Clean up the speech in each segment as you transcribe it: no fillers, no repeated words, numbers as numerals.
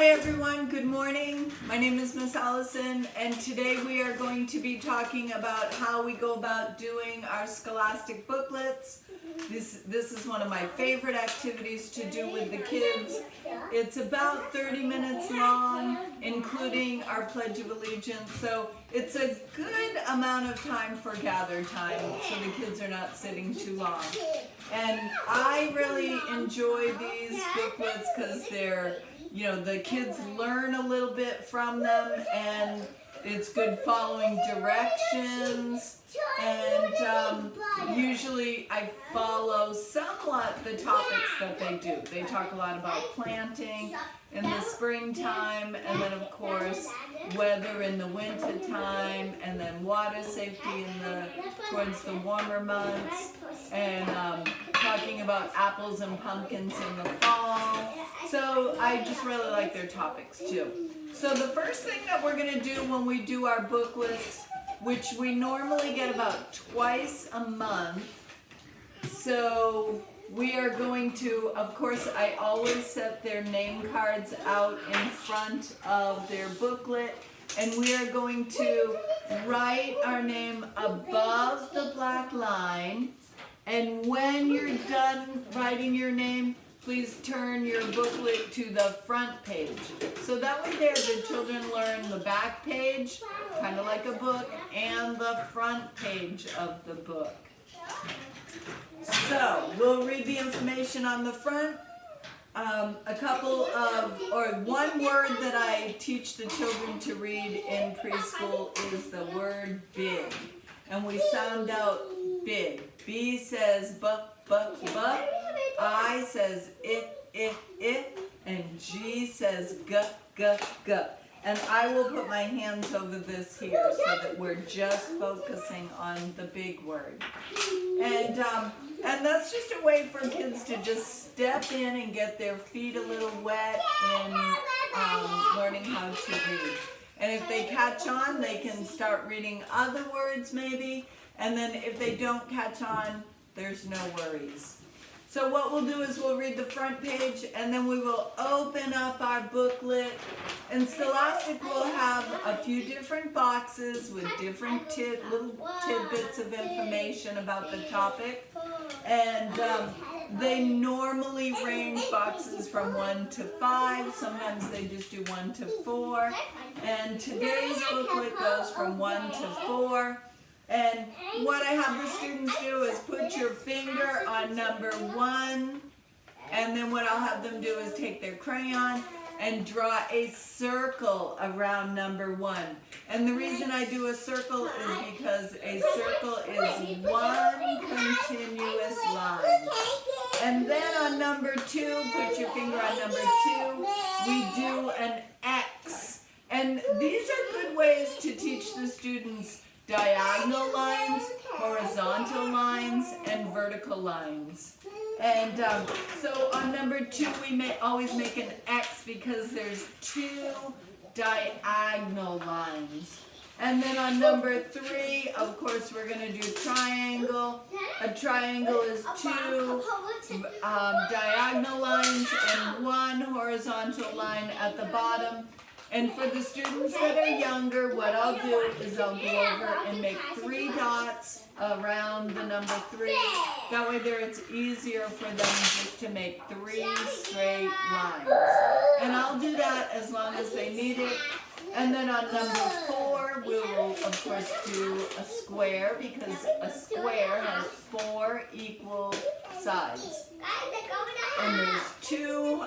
Hi everyone, good morning. My name is Miss Allison, and today we are going to be talking about how we go about doing our Scholastic booklets. This is one of my favorite activities to do with the kids. It's about 30 minutes long, including our Pledge of Allegiance, so it's a good amount of time for gather time, so the kids are not sitting too long. And I really enjoy these booklets because they're, the kids learn a little bit from them, and it's good following directions. And usually I follow somewhat the topics that they do. They talk a lot about planting in the springtime, and then of course weather in the winter time, and then water safety towards the warmer months, and talking about apples and pumpkins in the fall. So I just really like their topics too. So the first thing that we're going to do when we do our booklets, which we normally get about twice a month, so we are going to, of course, I always set their name cards out in front of their booklet, and we are going to write our name above the black line. And when you're done writing your name, please turn your booklet to the front page. So that way there, the children learn the back page, kind of like a book, and the front page of the book. So we'll read the information on the front. One word that I teach the children to read in preschool is the word big. And we sound out big. B says b, b, b. I says it, and G says g, g, g. And I will put my hands over this here so that we're just focusing on the big word. And that's just a way for kids to just step in and get their feet a little wet in learning how to read. And if they catch on, they can start reading other words maybe. And then if they don't catch on, there's no worries. So what we'll do is we'll read the front page, and then we will open up our booklet. And Scholastic will have a few different boxes with different little tidbits of information about the topic. And they normally range boxes from 1 to 5. Sometimes they just do 1 to 4. And today's booklet goes from 1 to 4. And what I have the students do is put your finger on number 1, and then what I'll have them do is take their crayon and draw a circle around number 1. And the reason I do a circle is because a circle is one continuous line. And then on number 2, put your finger on number 2, we do an X. And these are good ways to teach the students diagonal lines, horizontal lines, and vertical lines. And so on number 2, we may always make an X because there's 2 diagonal lines. And then on number 3, of course, we're going to do triangle. A triangle is 2 diagonal lines and 1 horizontal line at the bottom. And for the students that are younger, what I'll do is I'll go over and make 3 dots around the number 3. That way there it's easier for them just to make 3 straight lines. And I'll do that as long as they need it. And then on number 4, we will of course do a square, because a square has 4 equal sides. And there's 2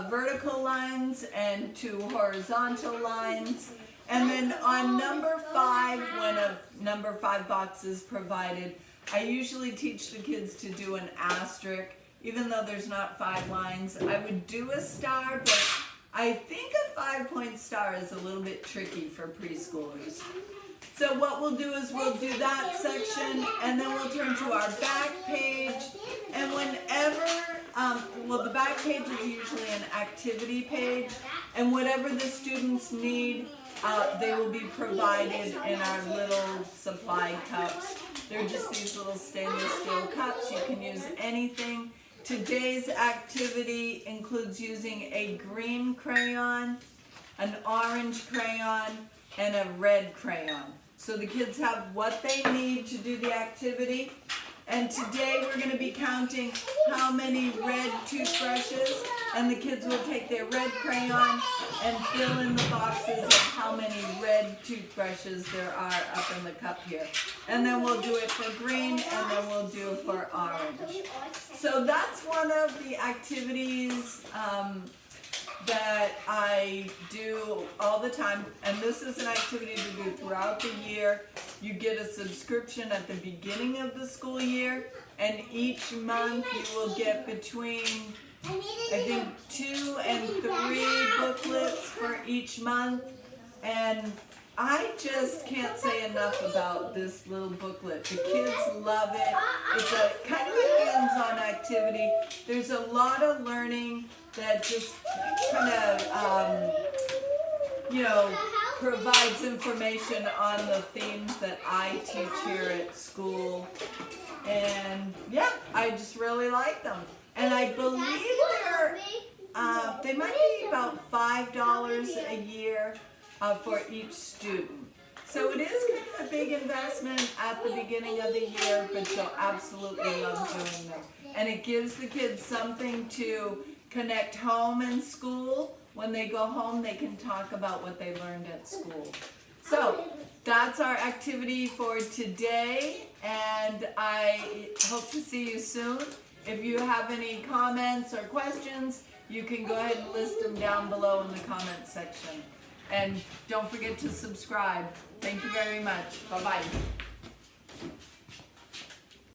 vertical lines and 2 horizontal lines. And then on number 5, when a number 5 box is provided, I usually teach the kids to do an asterisk. Even though there's not 5 lines, I would do a star, but I think a 5-point star is a little bit tricky for preschoolers. So what we'll do is we'll do that section, and then we'll turn to our back page. And whenever, the back page is usually an activity page, and whatever the students need, they will be provided in our little supply cups. They're just these little stainless steel cups. You can use anything. Today's activity includes using a green crayon, an orange crayon, and a red crayon. So the kids have what they need to do the activity. And today we're going to be counting how many red toothbrushes, and the kids will take their red crayon and fill in the boxes of how many red toothbrushes there are up in the cup here. And then we'll do it for green, and then we'll do it for orange. So that's one of the activities that I do all the time, and this is an activity to do throughout the year. You get a subscription at the beginning of the school year, and each month you will get between, I think, 2 and 3 booklets for each month. And I just can't say enough about this little booklet. The kids love it. It's a kind of a hands-on activity. There's a lot of learning that just kind of, provides information on the themes that I teach here at school. And yeah, I just really like them. And I believe they might be about $5 a year for each student. So it is kind of a big investment at the beginning of the year, but you'll absolutely love doing them. And it gives the kids something to connect home and school. When they go home, they can talk about what they learned at school. So that's our activity for today, and I hope to see you soon. If you have any comments or questions, you can go ahead and list them down below in the comments section. And don't forget to subscribe. Thank you very much. Bye-bye.